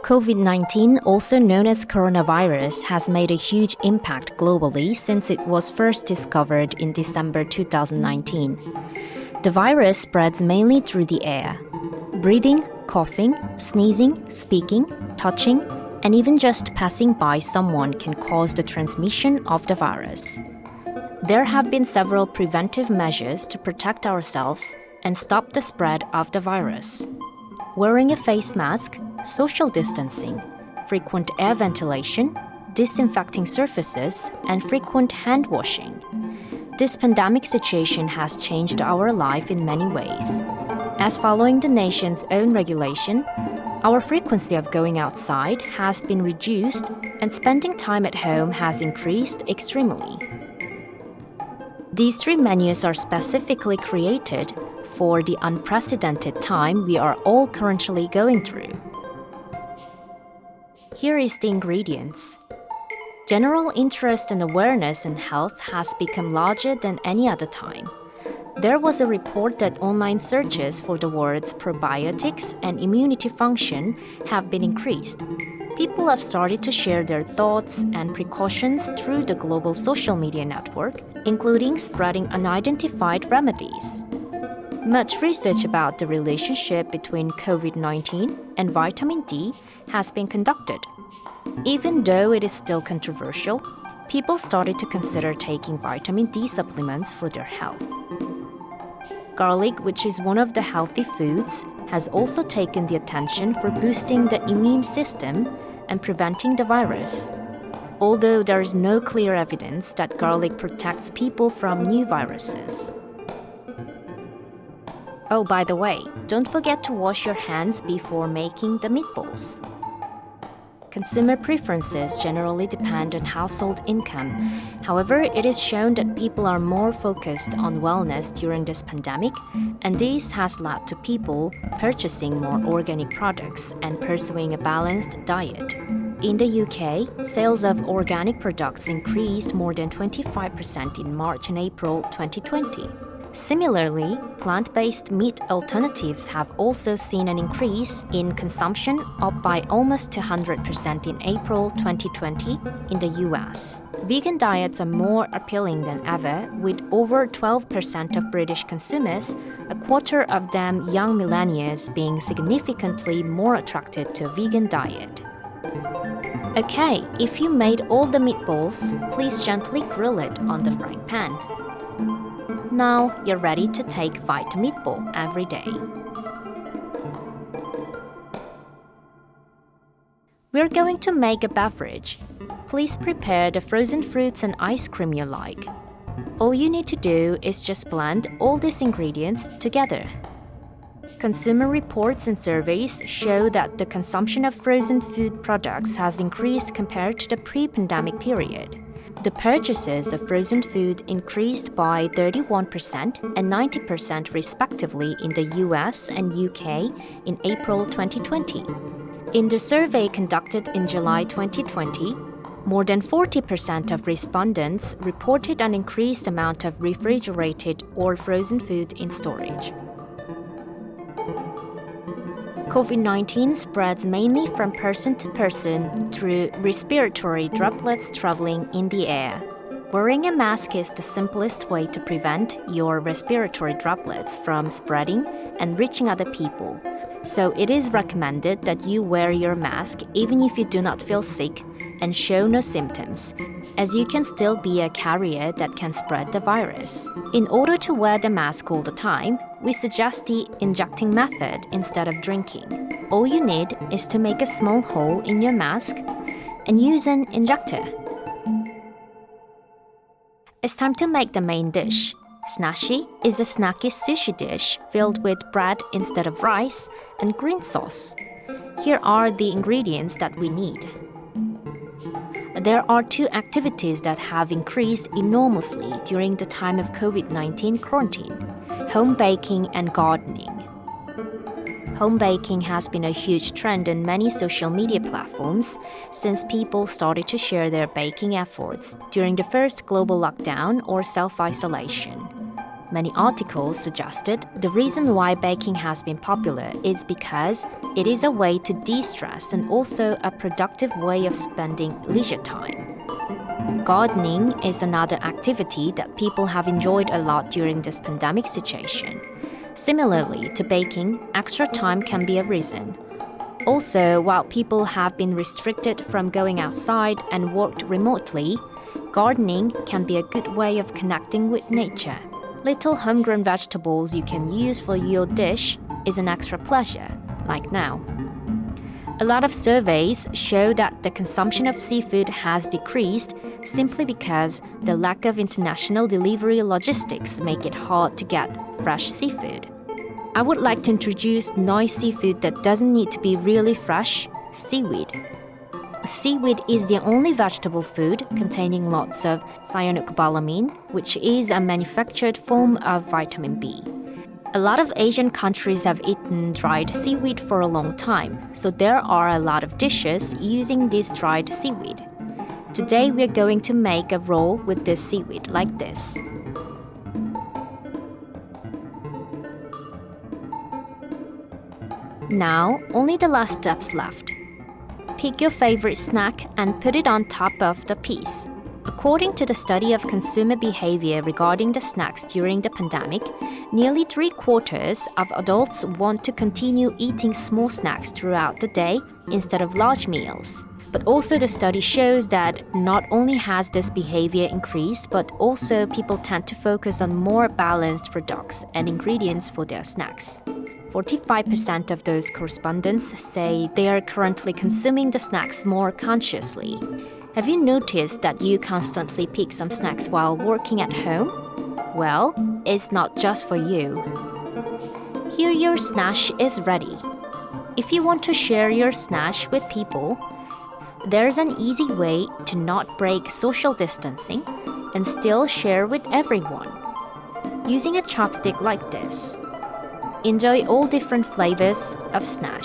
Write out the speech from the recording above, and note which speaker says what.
Speaker 1: COVID-19, also known as coronavirus, has made a huge impact globally since it was first discovered in December 2019. The virus spreads mainly through the air. Breathing, coughing, sneezing, speaking, touching, and even just passing by someone can cause the transmission of the virus. There have been several preventive measures to protect ourselves and stop the spread of the virus. Wearing a face mask, social distancing, frequent air ventilation, disinfecting surfaces, and frequent hand washing. This pandemic situation has changed our life in many ways. As following the nation's own regulation, our frequency of going outside has been reduced and spending time at home has increased extremely. These three menus are specifically created for the unprecedented time we are all currently going through. Here is the ingredients. General interest and awareness in health has become larger than any other time. There was a report that online searches for the words probiotics and immunity function have been increased. People have started to share their thoughts and precautions through the global social media network, including spreading unidentified remedies. Much research about the relationship between COVID-19 and vitamin D has been conducted. Even though it is still controversial, people started to consider taking vitamin D supplements for their health. Garlic, which is one of the healthy foods, has also taken the attention for boosting the immune system and preventing the virus. Although there is no clear evidence that garlic protects people from new viruses. Oh, by the way, don't forget to wash your hands before making the meatballs. Consumer preferences generally depend on household income. However, it is shown that people are more focused on wellness during this pandemic, and this has led to people purchasing more organic products and pursuing a balanced diet. In the UK, sales of organic products increased more than 25% in March and April 2020. Similarly, plant-based meat alternatives have also seen an increase in consumption, up by almost 200% in April 2020 in the US. Vegan diets are more appealing than ever, with over 12% of British consumers, a quarter of them young millennials, being significantly more attracted to a vegan diet. Okay, if you made all the meatballs, please gently grill it on the frying pan. Now you're ready to take vitamin meatball every day. We're going to make a beverage. Please prepare the frozen fruits and ice cream you like. All you need to do is just blend all these ingredients together. Consumer reports and surveys show that the consumption of frozen food products has increased compared to the pre-pandemic period. The purchases of frozen food increased by 31% and 90% respectively in the US and UK in April 2020. In the survey conducted in July 2020, more than 40% of respondents reported an increased amount of refrigerated or frozen food in storage. COVID-19 spreads mainly from person to person through respiratory droplets traveling in the air. Wearing a mask is the simplest way to prevent your respiratory droplets from spreading and reaching other people. So it is recommended that you wear your mask even if you do not feel sick and show no symptoms, as you can still be a carrier that can spread the virus. In order to wear the mask all the time, we suggest the injecting method instead of drinking. All you need is to make a small hole in your mask and use an injector. It's time to make the main dish. Snashi is a snacky sushi dish filled with bread instead of rice and green sauce. Here are the ingredients that we need. There are two activities that have increased enormously during the time of COVID-19 quarantine: home baking and gardening. Home baking has been a huge trend on many social media platforms since people started to share their baking efforts during the first global lockdown or self-isolation. Many articles suggested the reason why baking has been popular is because it is a way to de-stress and also a productive way of spending leisure time. Gardening is another activity that people have enjoyed a lot during this pandemic situation. Similarly to baking, extra time can be a reason. Also, while people have been restricted from going outside and worked remotely, gardening can be a good way of connecting with nature. Little homegrown vegetables you can use for your dish is an extra pleasure, like now. A lot of surveys show that the consumption of seafood has decreased simply because the lack of international delivery logistics make it hard to get fresh seafood. I would like to introduce nice seafood that doesn't need to be really fresh, seaweed. Seaweed is the only vegetable food containing lots of cyanocobalamin, which is a manufactured form of vitamin B. A lot of Asian countries have eaten dried seaweed for a long time, so there are a lot of dishes using this dried seaweed. Today we're going to make a roll with this seaweed like this. Now, only the last steps left. Pick your favorite snack and put it on top of the piece. According to the study of consumer behavior regarding the snacks during the pandemic, nearly 3/4 of adults want to continue eating small snacks throughout the day instead of large meals. But also the study shows that not only has this behavior increased, but also people tend to focus on more balanced products and ingredients for their snacks. 45% of those correspondents say they are currently consuming the snacks more consciously. Have you noticed that you constantly pick some snacks while working at home? Well, it's not just for you. Here your snack is ready. If you want to share your snack with people, there's an easy way to not break social distancing and still share with everyone. Using a chopstick like this. Enjoy all different flavors of snack.